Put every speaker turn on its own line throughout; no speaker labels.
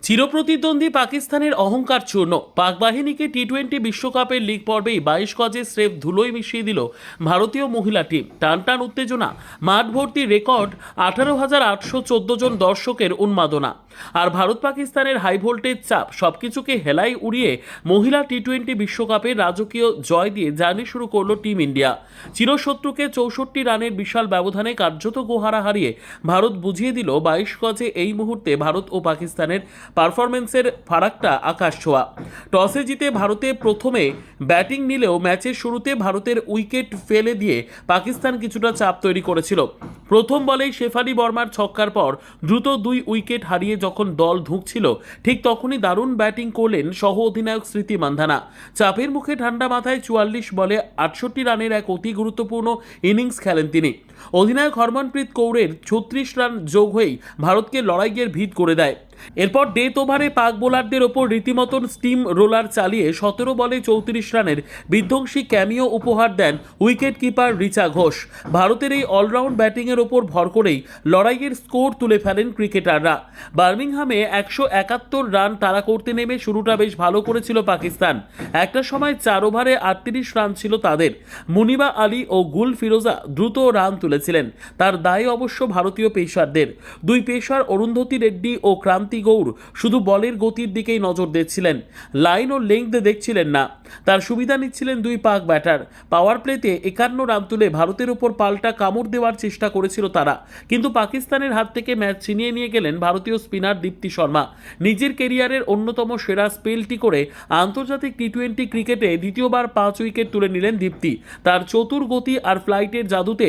চিরপ্রতিদ্বন্দ্বী পাকিস্তানের অহংকার চূর্ণ। পাক বাহিনীকে টি-20 বিশ্বকাপের লিগ পর্বেই 22 গজে স্রেফ ধুলোয় মিশিয়ে দিল ভারতীয় মহিলা টিম। টান টান উত্তেজনা, মাঠ ভর্তি রেকর্ড 18,814 জন দর্শকের উন্মাদনা আর ভারত পাকিস্তানের হাই ভোল্টেজ চাপ সবকিছুকে হেলাই উড়িয়ে মহিলা টি-20 বিশ্বকাপের রাজকীয় জয় দিয়ে জার্নি শুরু করলো টিম ইন্ডিয়া। চিরশত্রুকে 64 রানের বিশাল ব্যবধানে কার্যত গোহারা হারিয়ে ভারত বুঝিয়ে দিল 22 গজে এই মুহূর্তে ভারত ও পাকিস্তানের পারফরমেন্সের ফারাকটা আকাশ ছোঁয়া। টসে জিতে ভারতে প্রথমে ব্যাটিং নিলেও ম্যাচের শুরুতে ভারতের উইকেট ফেলে দিয়ে পাকিস্তান কিছুটা চাপ তৈরি করেছিল। প্রথম বলেই শেফালি বর্মার ছক্কার পর দ্রুত 2 উইকেট হারিয়ে যখন দল ধুঁকছিল ঠিক তখনই দারুণ ব্যাটিং করলেন সহ অধিনায়ক স্মৃতি মান্ধানা। চাপের মুখে ঠান্ডা মাথায় 44 বলে 68 রানের এক অতি গুরুত্বপূর্ণ ইনিংস খেলেন তিনি। অধিনায়ক হরমনপ্রীত কৌরের 36 রান যোগ হয়েই ভারতকে লড়াইয়ের ভিত করে দেয়। এরপর ডেথ ওভারে পাক বোলারদের ওপর রীতিমতন স্টিম রোলার চালিয়ে 17 বলে 34 রানের বিধ্বংসী ক্যামিও উপহার দেন উইকেট কিপার রিচা ঘোষ। ভারতের এই অলরাউন্ড ব্যাটিংয়ের ওপর ভর করেই লড়াইয়ের স্কোর তুলে ফেলেন ক্রিকেটাররা। বার্মিংহামে 171 রান তাড়া করতে নেমে শুরুটা বেশ ভালো করেছিল পাকিস্তান। একটা সময় 4 ওভারে 38 রান ছিল তাদের। মুনিবা আলী ও গুল ফিরোজা দ্রুত রান তুলেছিলেন, তার দায় অবশ্য ভারতীয় পেসারদের। 2 পেসার অরুন্ধতী রেড্ডি ও ক্রান্তি গৌর শুধু বলের গতির দিকেই নজর দিচ্ছিলেন, লাইন ও লেংথ দেখছিলেন না। তার সুবিধা নিচ্ছিলেন 2 পাক ব্যাটার। পাওয়ার প্লেতে 51 রান তুলে ভারতের উপর পাল্টা কামড় দেওয়ার চেষ্টা করেছিল তারা, কিন্তু পাকিস্তানের হাত থেকে ম্যাচ ছিনিয়ে নিয়ে গেলেন ভারতীয় স্পিনার দীপ্তি শর্মা। নিজের কেরিয়ারের অন্যতম সেরা স্পেলটি করে আন্তর্জাতিক টি-20 ক্রিকেটে দ্বিতীয়বার 5 উইকেট তুলে নিলেন দীপ্তি। তার চতুর গতি আর ফ্লাইটের জাদুতে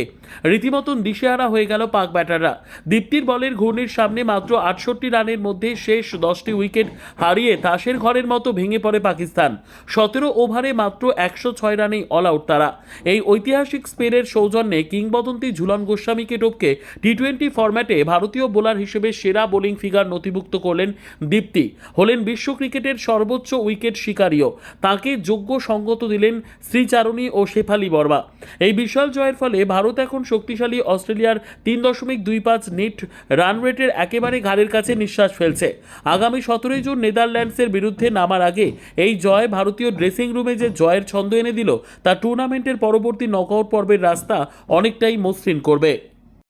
রীতিমতন দিশেহারা হয়ে গেল পাক ব্যাটাররা। দীপ্তির বলের ঘূর্ণির সামনে মাত্র 68 রানের মধ্যে শেষ 10টি উইকেট হারিয়ে তাসের ঘরের মতো ভেঙে পড়ে পাকিস্তান। 17 ওভারে মাত্র 106 রানেই অল আউট তারা। এই ঐতিহাসিক স্পেনের সৌজন্যে কিংবদন্তি ঝুলন গোস্বামীকে টপকে টি-20 ফরম্যাটে ভারতীয় বোলার হিসেবে সেরা বোলিং ফিগার নথিভুক্ত করলেন দীপ্তি। হলেন বিশ্ব ক্রিকেটের সর্বোচ্চ উইকেট শিকারীও। তাঁকে যোগ্য সঙ্গত দিলেন শ্রীচারণী ও শেফালি বর্মা। এই বিশাল জয়ের ফলে ভারত এখন শক্তিশালী অস্ট্রেলিয়ার 3.25 নেট রান রেটের একেবারে ঘাড়ের কাছে নিঃশ্বাস ফেলছে। আগামী 17 জুন নেদারল্যান্ডসের বিরুদ্ধে নামার আগে এই জয় ভারতীয় ড্রেসিং রুমে যে জয়ের ছন্দ এনে দিল তা টুর্নামেন্টের পরবর্তী নকআউট পর্বের রাস্তা অনেকটাই মসৃণ করবে।